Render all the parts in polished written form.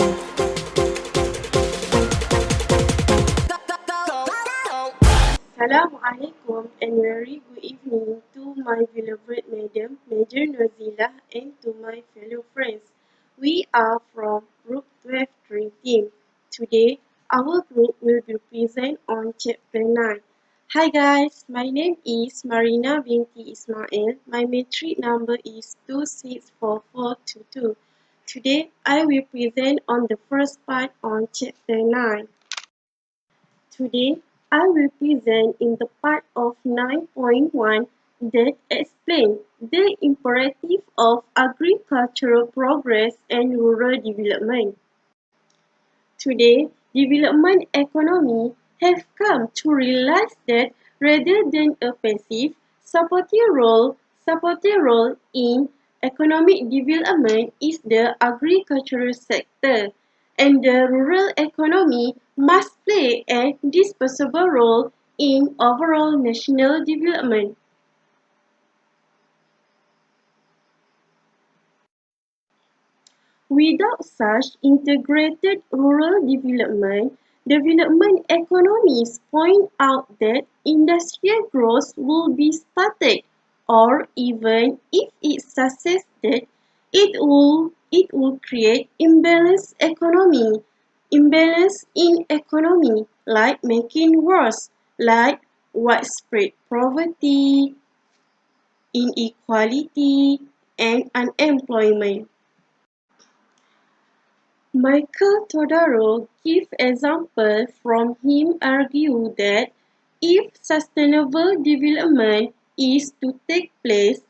Assalamualaikum and very good evening to my beloved Madam, Major Norzilah, and to my fellow friends. We are from Group 12 Dream Team. Today, our group will be present on Chapter 9. Hi guys, my name is Marina binti Ismail. My metric number is 264422. Today, I will present on the first part on Chapter 9. Today, I will present in the part of 9.1 that explains the imperative of agricultural progress and rural development. Today, development economy have come to realize that rather than a passive, supportive role in economic development is the agricultural sector, and the rural economy must play an indispensable role in overall national development. Without such integrated rural development economists point out that industrial growth will be static, or even if it succeeded, it will create imbalance in economy, like making worse, like widespread poverty, inequality, and unemployment. Michael Todaro gives example from him argue that if sustainable development is to take place,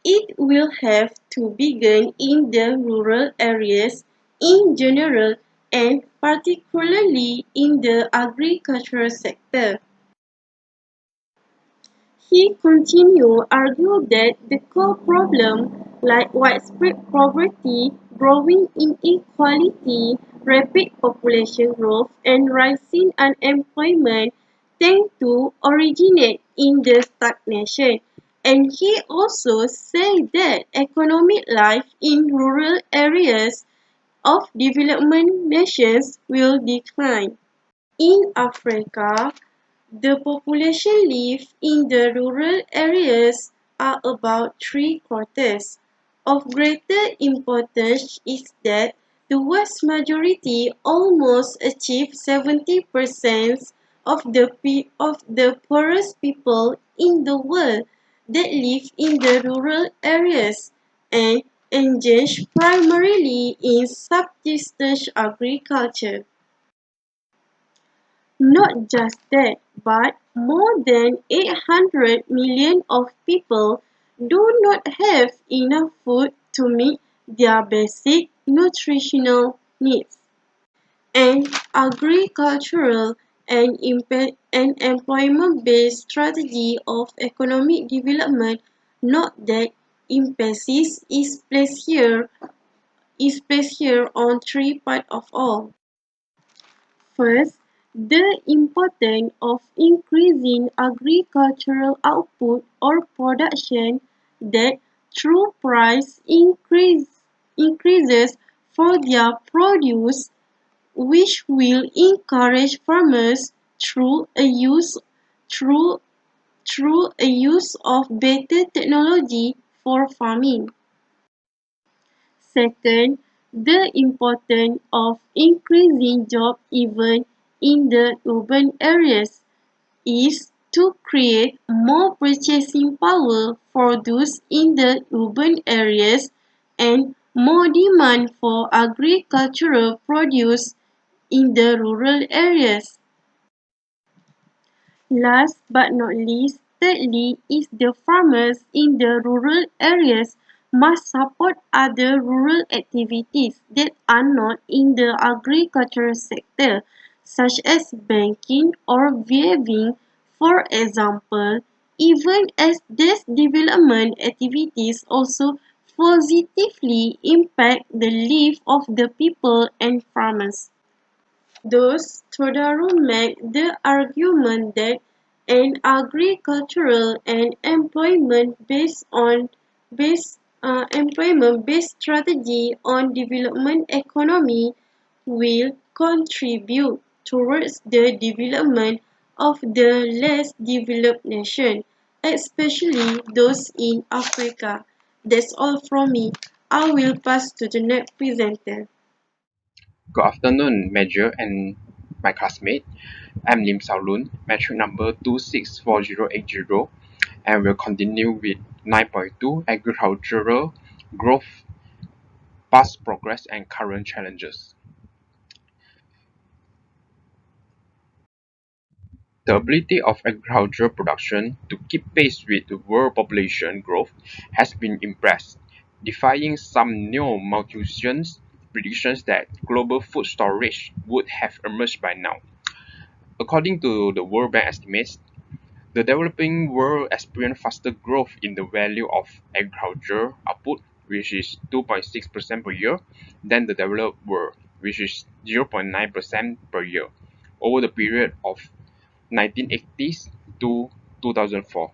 it will have to begin in the rural areas in general and particularly in the agricultural sector. He continued argue that the core problem, like widespread poverty, growing inequality, rapid population growth, and rising unemployment, tend to originate in the stagnation. And he also said that economic life in rural areas of development nations will decline. In Africa, the population live in the rural areas are about three-quarters. Of greater importance is that the vast majority, almost achieve 70% of the poorest people in the world that live in the rural areas and engage primarily in subsistence agriculture. Not just that, but more than 800 million of people do not have enough food to meet their basic nutritional needs. An agricultural and employment-based strategy of economic development, note that emphasis is placed here on three parts of all. First, the importance of increasing agricultural output or production that through price increases for their produce, which will encourage farmers through through a use of better technology for farming. Second, the importance of increasing jobs even in the urban areas is to create more purchasing power for those in the urban areas and more demand for agricultural produce in the rural areas. Last but not least, thirdly, is the farmers in the rural areas must support other rural activities that are not in the agricultural sector, such as banking or weaving, for example, even as these development activities also positively impact the life of the people and farmers. Thus, Todaro made the argument that an agricultural and employment-based strategy on development economy will contribute towards the development of the less developed nations, especially those in Africa. That's all from me. I will pass to the next presenter. Good afternoon, Major and my classmate. I'm Lim Sao Loon, metric number 264080, and we'll continue with 9.2 Agricultural Growth, Past Progress and Current Challenges. The ability of agricultural production to keep pace with the world population growth has been impressed, defying some neo-Malthusian predictions that global food storage would have emerged by now. According to the World Bank estimates, the developing world experienced faster growth in the value of agriculture output, which is 2.6% per year, than the developed world, which is 0.9% per year, over the period of 1980s to 2004.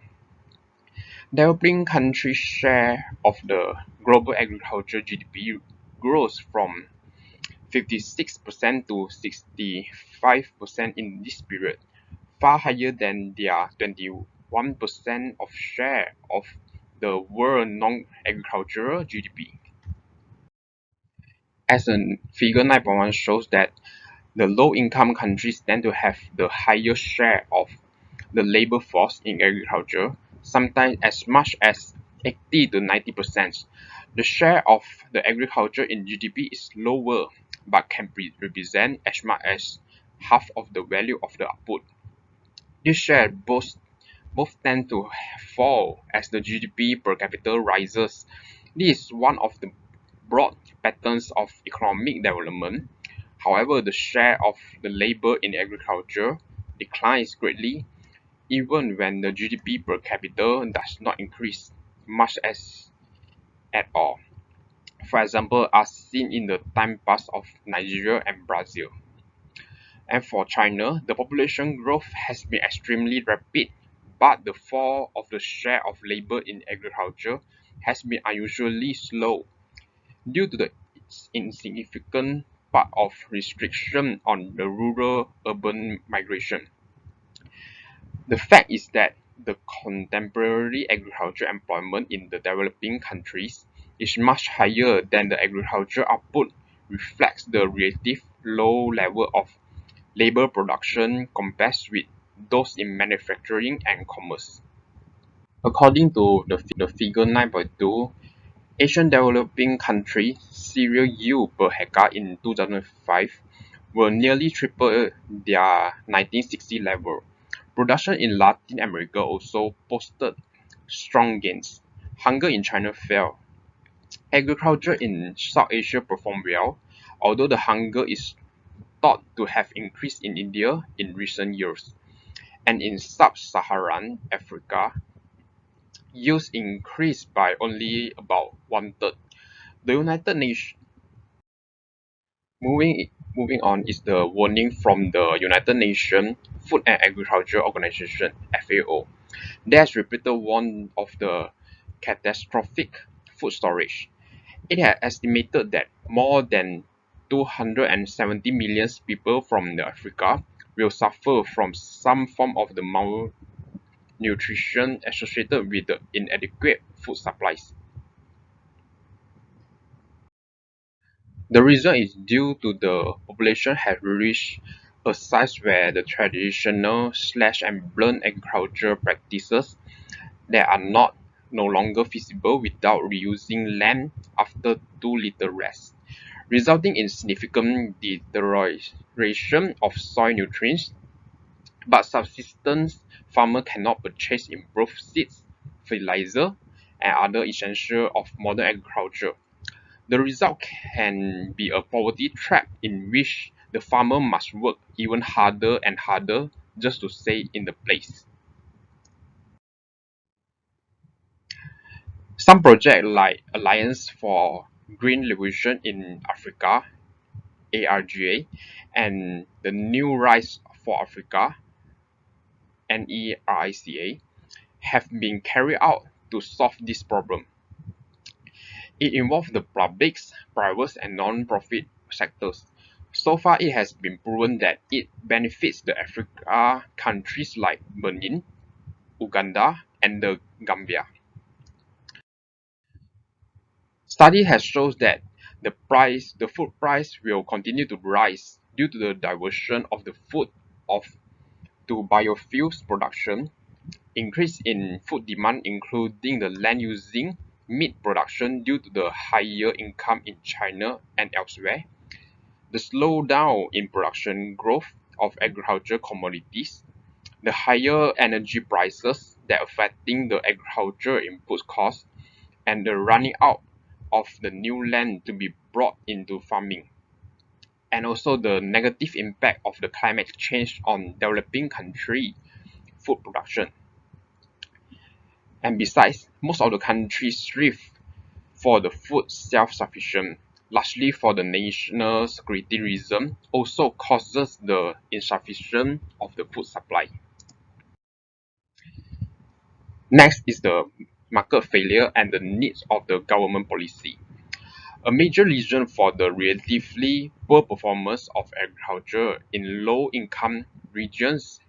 Developing countries' share of the global agriculture GDP grows from 56% to 65% in this period, far higher than their 21% of share of the world non-agricultural GDP. As a figure 9.1 shows that the low-income countries tend to have the higher share of the labor force in agriculture, sometimes as much as 80 to 90%. The share of the agriculture in GDP is lower, but can represent as much as half of the value of the output. This share both tend to fall as the GDP per capita rises. This is one of the broad patterns of economic development. However, the share of the labor in agriculture declines greatly even when the GDP per capita does not increase much as at all. For example, as seen in the time past of Nigeria and Brazil. And for China, the population growth has been extremely rapid, but the fall of the share of labor in agriculture has been unusually slow due to the insignificant part of restriction on the rural-urban migration. The fact is that the contemporary agriculture employment in the developing countries is much higher than the agriculture output reflects the relative low level of labor production compared with those in manufacturing and commerce. According to the figure 9.2, Asian developing countries' cereal yield per hectare in 2005 will nearly triple their 1960 level. Production in Latin America also posted strong gains. Hunger in China fell. Agriculture in South Asia performed well, although the hunger is thought to have increased in India in recent years. And in sub-Saharan Africa, yields increased by only about one-third. The United Nations moving on is the warning from the United Nations Food and Agriculture Organization (FAO). They has repeated warned of the catastrophic food shortage. It has estimated that more than 270 million people from Africa will suffer from some form of the malnutrition associated with the inadequate food supplies. The reason is due to the population has reached a size where the traditional slash and burn agriculture practices that are no longer feasible without reusing land after too little rest, resulting in significant deterioration of soil nutrients. But subsistence farmers cannot purchase improved seeds, fertilizer, and other essentials of modern agriculture. The result can be a poverty trap in which the farmer must work even harder and harder just to stay in the place. Some projects like Alliance for Green Revolution in Africa (ARGA) and the New Rise for Africa (NERICA) have been carried out to solve this problem. It involves the public, private and non-profit sectors So far, it has been proven that it benefits the Africa countries like Benin, Uganda, and the Gambia. Study has shown that the food price will continue to rise due to the diversion of the food of to biofuels production, increase in food demand including the land using meat production due to the higher income in China and elsewhere, the slowdown in production growth of agriculture commodities, the higher energy prices that affecting the agriculture input costs, and the running out of the new land to be brought into farming, and also the negative impact of the climate change on developing country food production. And besides, most of the countries strive for the food self-sufficient, largely for the national security reason, also causes the insufficient of the food supply. Next is the market failure and the needs of the government policy. A major reason for the relatively poor performance of agriculture in low-income regions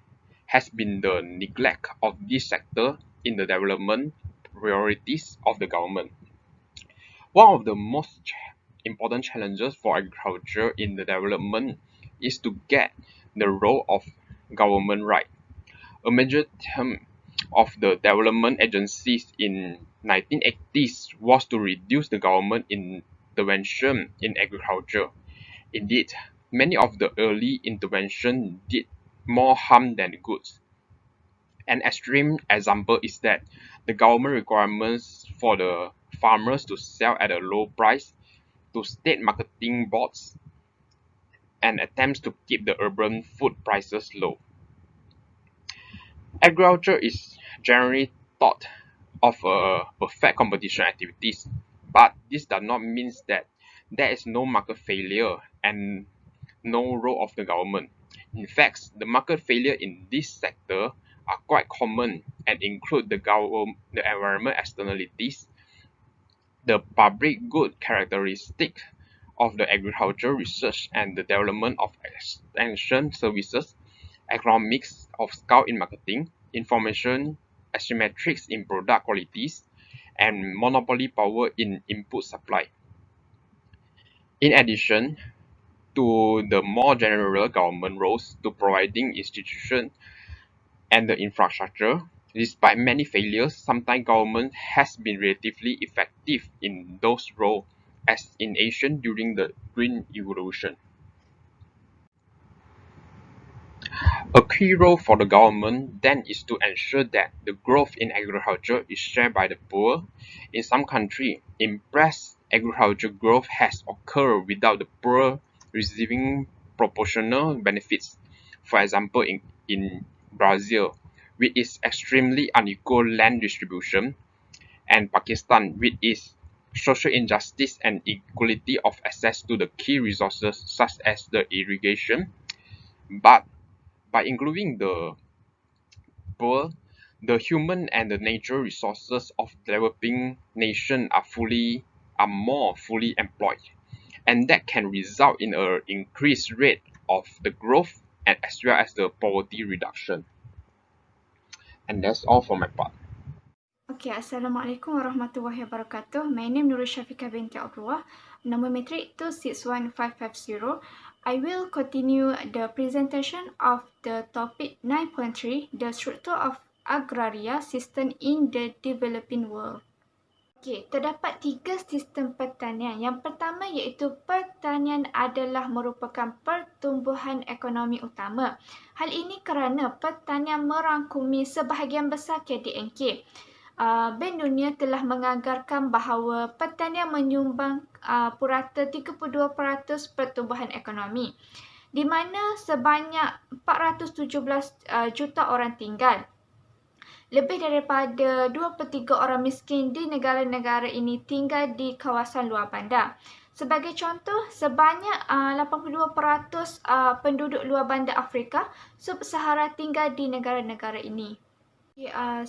has been the neglect of this sector in the development priorities of the government. One of the most important challenges for agriculture in the development is to get the role of government right. A major term of the development agencies in 1980s was to reduce the government intervention in agriculture. Indeed, many of the early intervention did more harm than good. An extreme example is that the government requirements for the farmers to sell at a low price to state marketing boards and attempts to keep the urban food prices low. Agriculture is generally thought of a perfect competition activities, but this does not mean that there is no market failure and no role of the government. In fact, the market failure in this sector are quite common and include the environment externalities, the public good characteristic of the agricultural research and the development of extension services, economics of scale in marketing, information asymmetrics in product qualities, and monopoly power in input supply. In addition to the more general government roles to providing institution and the infrastructure, despite many failures, sometimes government has been relatively effective in those roles, as in Asia during the Green Revolution. A key role for the government then is to ensure that the growth in agriculture is shared by the poor. In some countries, impressed agriculture growth has occurred without the poor receiving proportional benefits. For example, in Brazil, with its extremely unequal land distribution, and Pakistan, with its social injustice and inequality of access to the key resources such as the irrigation. But by including the poor, the human and the natural resources of developing nation are more fully employed, and that can result in a increased rate of the growth and as well as the poverty reduction. And that's all for my part. Okay, Assalamualaikum warahmatullahi wabarakatuh. My name Nur Shafiqah binti Abdullah. Number metric 261550. I will continue the presentation of the topic 9.3, the structure of agraria system in the developing world. Okey, terdapat tiga sistem pertanian. Yang pertama iaitu pertanian adalah merupakan pertumbuhan ekonomi utama. Hal ini kerana pertanian merangkumi sebahagian besar KDNK. Bank Dunia telah menganggarkan bahawa pertanian menyumbang purata 32% pertumbuhan ekonomi, di mana sebanyak 417 juta orang tinggal. Lebih daripada 2/3 orang miskin di negara-negara ini tinggal di kawasan luar bandar. Sebagai contoh, sebanyak 82% penduduk luar bandar Afrika sub-Sahara tinggal di negara-negara ini.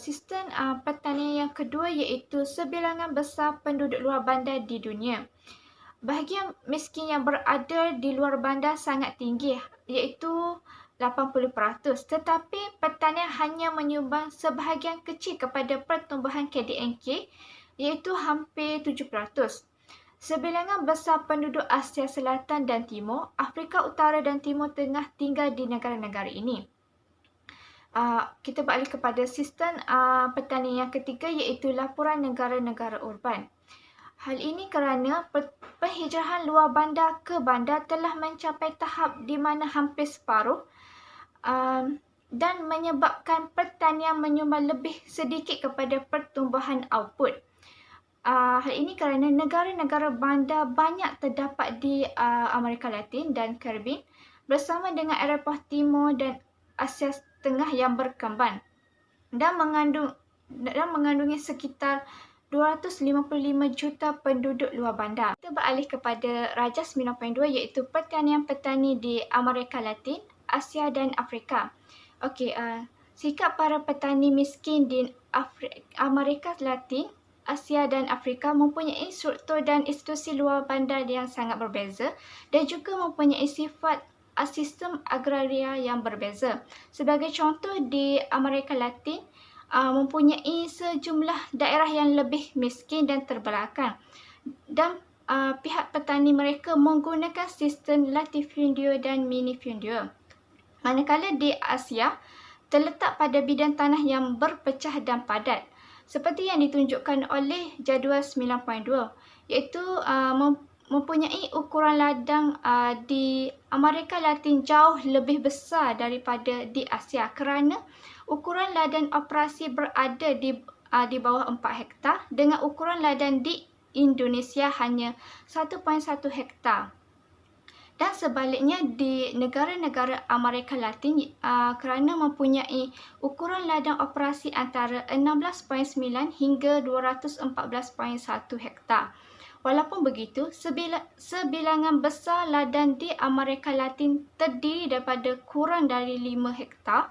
Sistem pertanian yang kedua iaitu sebilangan besar penduduk luar bandar di dunia. bahagian miskin yang berada di luar bandar sangat tinggi, iaitu 80%, tetapi pertanian hanya menyumbang sebahagian kecil kepada pertumbuhan KDNK, iaitu hampir 7%. Sebilangan besar penduduk Asia Selatan dan Timur, Afrika Utara dan Timur Tengah tinggal di negara-negara ini. Kita beralih kepada sistem pertanian yang ketiga, iaitu laporan negara-negara urban. Hal ini kerana penghijrahan luar bandar ke bandar telah mencapai tahap di mana hampir separuh dan menyebabkan pertanian menyumbang lebih sedikit kepada pertumbuhan output. Hal ini kerana negara-negara bandar banyak terdapat di Amerika Latin dan Karibia bersama dengan Eropah Timur dan Asia Tengah yang berkembang dan mengandungi sekitar 255 juta penduduk luar bandar. Kita beralih kepada Raja 9.2, iaitu pertanian petani di Amerika Latin, Asia dan Afrika. Sikap para petani miskin di Amerika Latin, Asia dan Afrika mempunyai struktur dan institusi luar bandar yang sangat berbeza dan juga mempunyai sifat sistem agraria yang berbeza. Sebagai contoh, di Amerika Latin mempunyai sejumlah daerah yang lebih miskin dan terbelakang dan pihak petani mereka menggunakan sistem latifundio dan minifundio. Manakala di Asia terletak pada bidang tanah yang berpecah dan padat, seperti yang ditunjukkan oleh jadual 9.2, iaitu mempunyai ukuran ladang di Amerika Latin jauh lebih besar daripada di Asia kerana ukuran ladang operasi berada di bawah 4 hektar dengan ukuran ladang di Indonesia hanya 1.1 hektar. Dan sebaliknya di negara-negara Amerika Latin kerana mempunyai ukuran ladang operasi antara 16.9 hingga 214.1 hektar. Walaupun begitu, sebilangan besar ladang di Amerika Latin terdiri daripada kurang dari 5 hektar,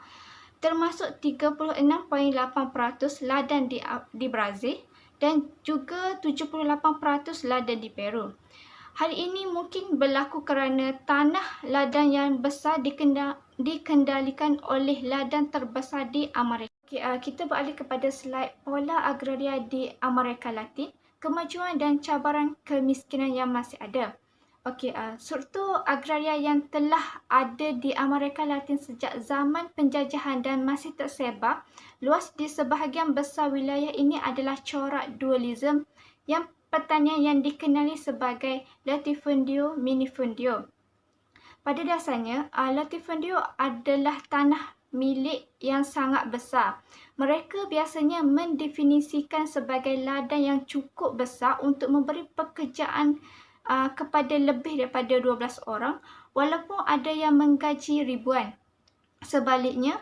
termasuk 36.8% ladang di Brazil dan juga 78% ladang di Peru. Hal ini mungkin berlaku kerana tanah ladang yang besar dikendalikan oleh ladang terbesar di Amerika. Kita beralih kepada slide pola agraria di Amerika Latin, kemajuan dan cabaran kemiskinan yang masih ada. Struktur agraria yang telah ada di Amerika Latin sejak zaman penjajahan dan masih tersebar luas di sebahagian besar wilayah ini adalah corak dualisme yang pertanian yang dikenali sebagai latifundio minifundio. Pada dasarnya, latifundio adalah tanah milik yang sangat besar. Mereka biasanya mendefinisikan sebagai ladang yang cukup besar untuk memberi pekerjaan kepada lebih daripada 12 orang, walaupun ada yang menggaji ribuan. Sebaliknya,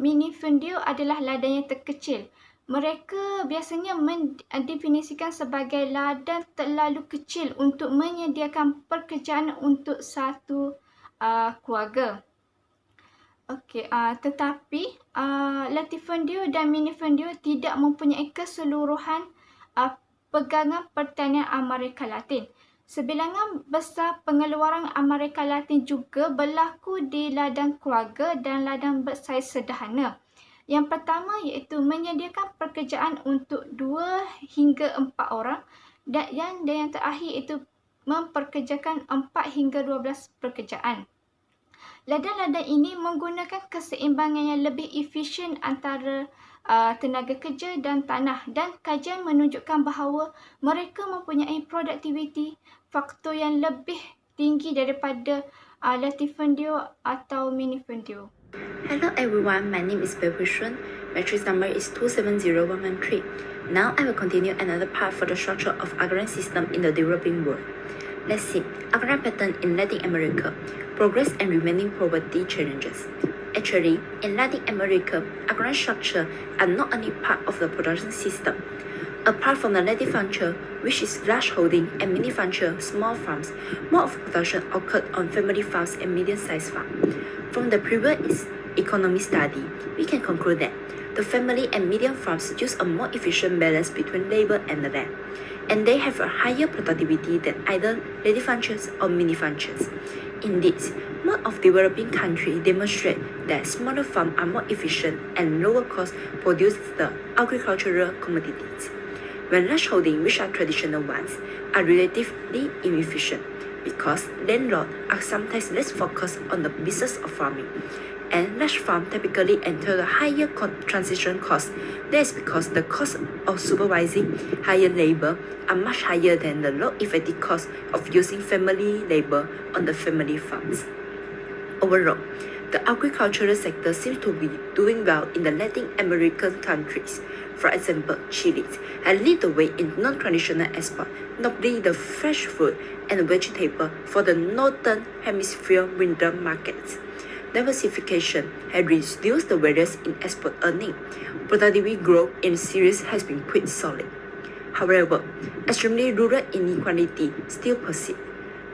minifundio adalah ladang yang terkecil. Mereka biasanya mendefinisikan sebagai ladang terlalu kecil untuk menyediakan pekerjaan untuk satu keluarga. Tetapi latifundio dan minifundio tidak mempunyai keseluruhan pegangan pertanian Amerika Latin. Sebilangan besar pengeluaran Amerika Latin juga berlaku di ladang keluarga dan ladang bersaiz sederhana. Yang pertama iaitu menyediakan pekerjaan untuk 2 hingga 4 orang dan yang terakhir iaitu memperkerjakan 4 hingga 12 pekerjaan. Ladang-ladang ini menggunakan keseimbangan yang lebih efisien antara tenaga kerja dan tanah, dan kajian menunjukkan bahawa mereka mempunyai produktiviti faktor yang lebih tinggi daripada latifundio atau minifundio. Hello everyone, my name is Hui Shun. Matrix number is 270113. Now I will continue another part for the structure of agrarian system in the developing world. Let's see, agrarian pattern in Latin America, progress and remaining poverty challenges. Actually, in Latin America, agrarian structure are not only part of the production system. Apart from the latifundio, which is large holding, and minifundio, small farms, more of production occurred on family farms and medium-sized farms. From the previous economy study, we can conclude that The family and medium farms use a more efficient balance between labor and the land, and they have a higher productivity than either latifulness or minifunctions. Indeed, most of developing countries demonstrate that smaller farms are more efficient and lower cost produce the agricultural commodities, when large holdings, which are traditional ones, are relatively inefficient because landlords are sometimes less focused on the business of farming, and large farms typically enter a higher transition cost. That is because the cost of supervising higher labor are much higher than the low effective cost of using family labor on the family farms. Overall, the agricultural sector seems to be doing well in the Latin American countries. For example, Chile has led the way in non-traditional export, notably the fresh fruit and vegetable for the northern hemisphere winter markets. Diversification has reduced the variance in export earning. Productivity growth in series has been quite solid. However, extremely rural inequality still persists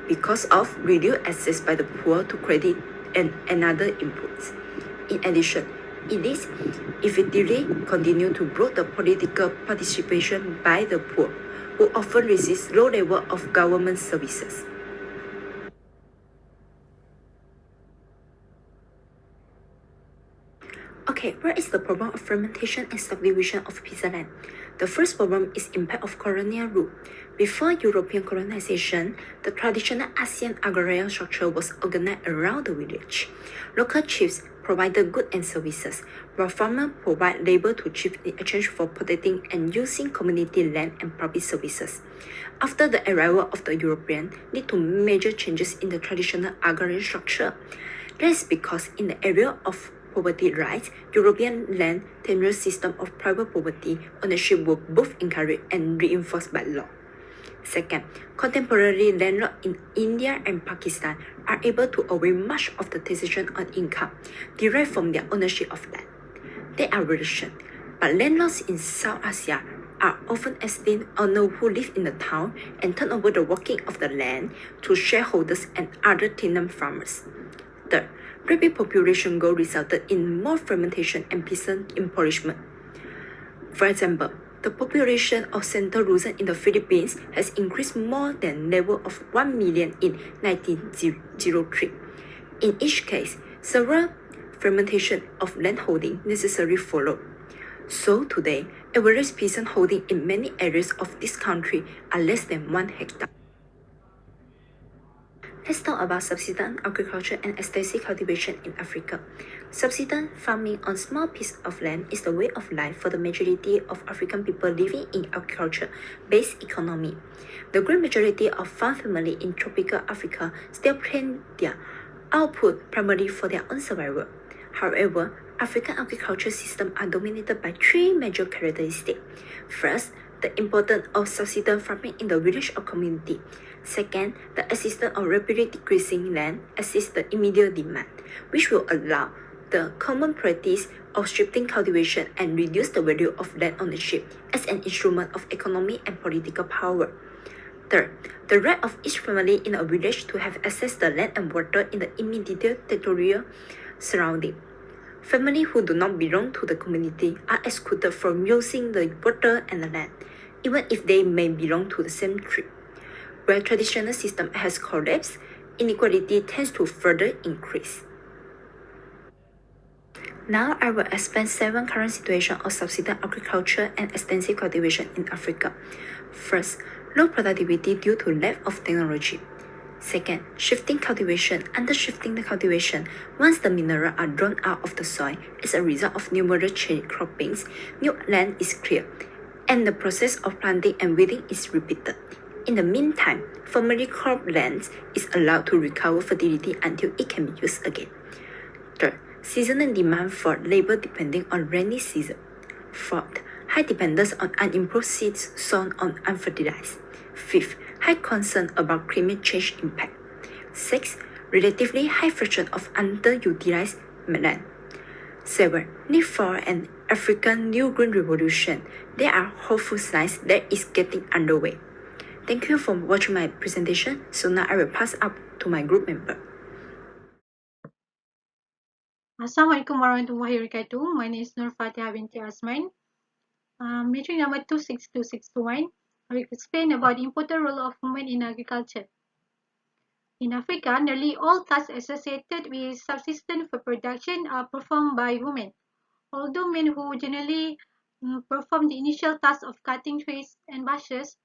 because of reduced access by the poor to credit and other inputs. In addition, it is effectively continue to grow the political participation by the poor, who often receive low level of government services. Okay, what is the problem of fermentation and subdivision of pizza land? The first problem is impact of colonial rule. Before European colonization, the traditional ASEAN agrarian structure was organized around the village. Local chiefs provided goods and services, while farmers provide labor to chiefs in exchange for protecting and using community land and public services. After the arrival of the European, led to major changes in the traditional agrarian structure. That is because in the area of property rights, European land tenure system of private property ownership were both encouraged and reinforced by law. Second, contemporary landlords in India and Pakistan are able to avoid much of the taxation on income derived from their ownership of land. They are relations, but landlords in South Asia are often esteemed owners who live in the town and turn over the working of the land to shareholders and other tenant farmers. Third, rapid population growth resulted in more fermentation and peasant impoverishment. For example, the population of Central Luzon in the Philippines has increased more than level of 1 million in 1903. In each case, several fermentation of landholding necessarily followed. So today, average peasant holding in many areas of this country are less than 1 hectare. Let's talk about subsistence agriculture and extensive cultivation in Africa. Subsistence farming on small piece of land is the way of life for the majority of African people living in agriculture-based economy. The great majority of farm families in tropical Africa still plant their output primarily for their own survival. However, African agriculture systems are dominated by 3 major characteristics. First, the importance of subsistence farming in the village or community. Second, the existence of rapidly decreasing land assists the immediate demand, which will allow the common practice of shifting cultivation and reduce the value of land ownership as an instrument of economic and political power. Third, the right of each family in a village to have access to land and water in the immediate territorial surrounding. Families who do not belong to the community are excluded from using the water and the land, even if they may belong to the same tree. Where traditional system has collapsed, inequality tends to further increase. Now I will explain 7 current situations of subsistence agriculture and extensive cultivation in Africa. First, low productivity due to lack of technology. Second, shifting cultivation. Under shifting the cultivation, once the minerals are drawn out of the soil as a result of numerous change croppings, new land is cleared, and the process of planting and weeding is repeated. In the meantime, formerly cropped land is allowed to recover fertility until it can be used again. Third, seasonal demand for labor depending on rainy season. Fourth, high dependence on unimproved seeds sown on unfertilized. Fifth, high concern about climate change impact. Sixth, relatively high fraction of underutilized land. 7. Need for an African new green revolution. There are hopeful signs that is getting underway. Thank you for watching my presentation. So now I will pass up to my group member. Assalamualaikum warahmatullahi wabarakatuh. My name is Fatiha binti Asman. Meeting number 262621. I will explain about the important role of women in agriculture. In Africa, nearly all tasks associated with subsistence for production are performed by women. Although men who generally perform the initial task of cutting trees and bushes,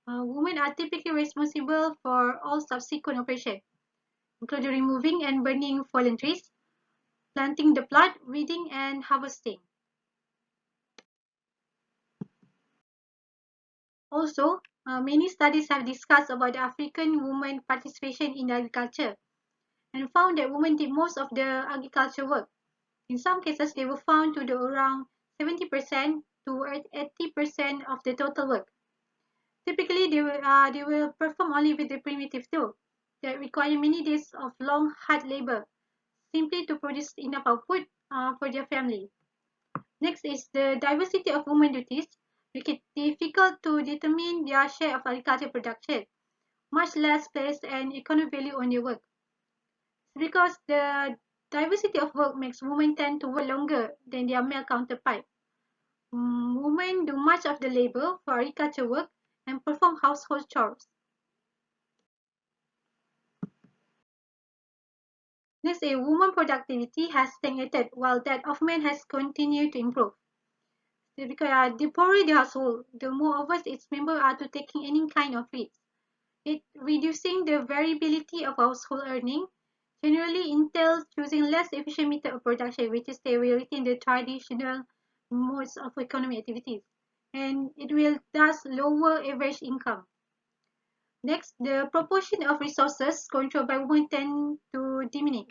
women are typically responsible for all subsequent operations, including removing and burning fallen trees, planting the plant, weeding, and harvesting. Also, many studies have discussed about the African women participation in agriculture and found that women did most of the agriculture work. In some cases, they were found to do around 70% to 80% of the total work. Typically, they will perform only with the primitive tool that require many days of long, hard labor simply to produce enough output for their family. Next is the diversity of women duties, make it difficult to determine their share of agricultural production, much less place an economic value on their work. It's because the diversity of work makes women tend to work longer than their male counterpart. Women do much of the labor for agriculture work and perform household chores. Next, a woman productivity has stagnated while that of men has continued to improve. Because the poorer the household, the more averse its members are to taking any kind of risk. It reducing the variability of household earning generally entails choosing less efficient method of production, which is they will retain the traditional modes of economic activities, and it will thus lower average income. Next, the proportion of resources controlled by women tend to diminish.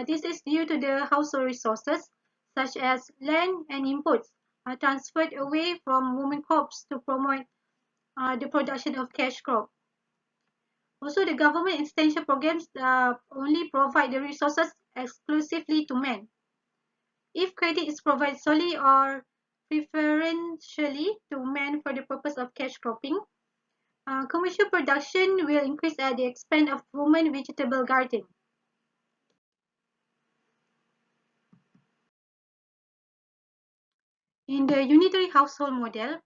This is due to the household resources, such as land and inputs, are transferred away from women crops to promote the production of cash crop. Also, the government extension programs only provide the resources exclusively to men. If credit is provided solely or preferentially to men for the purpose of cash cropping, commercial production will increase at the expense of women vegetable garden. In the unitary household model,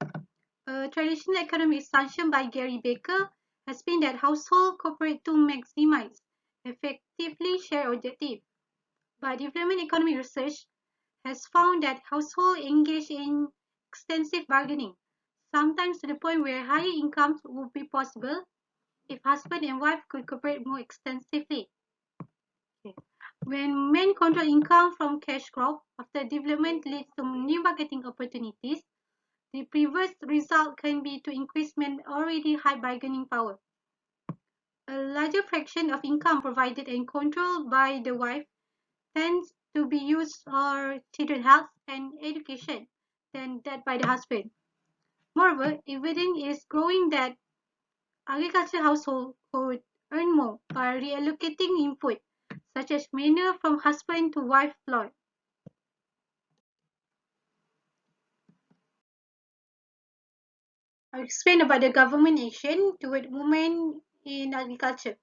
a traditional economic assumption by Gary Baker has been that households cooperate to maximize effectively shared objectives. But development economic research has found that households engage in extensive bargaining, sometimes to the point where higher incomes would be possible if husband and wife could cooperate more extensively. Okay. When men control income from cash crop, after development leads to new marketing opportunities, the previous result can be to increase men's already high bargaining power. A larger fraction of income provided and controlled by the wife tends to be used for children's health and education than that by the husband. Moreover, evidence is growing that agricultural households could earn more by reallocating input, such as manure from husband to wife ploy. I'll explain about the government action toward women in agriculture.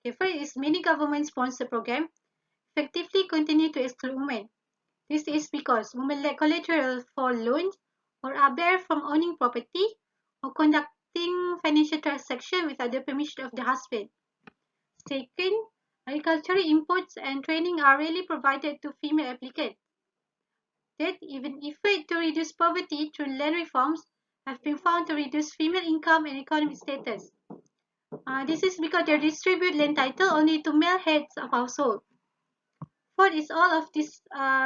Okay, first is many government-sponsored programs effectively continue to exclude women. This is because women lack collateral for loans or are barred from owning property or conducting financial transactions without the permission of the husband. Second, agricultural inputs and training are rarely provided to female applicants. That even efforts to reduce poverty through land reforms have been found to reduce female income and economic status. This is because they distribute land title only to male heads of household. Fourth is all of this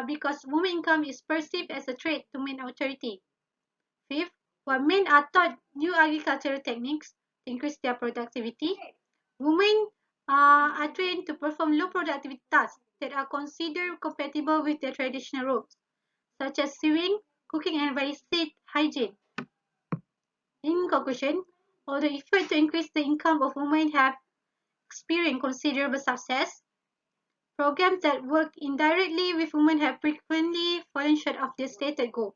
because women income is perceived as a threat to men authority. Fifth, while men are taught new agricultural techniques to increase their productivity, women are trained to perform low productivity tasks that are considered compatible with their traditional roles, such as sewing, cooking, and basic hygiene. In conclusion, although efforts to increase the income of women have experienced considerable success, programs that work indirectly with women have frequently fallen short of their stated goal.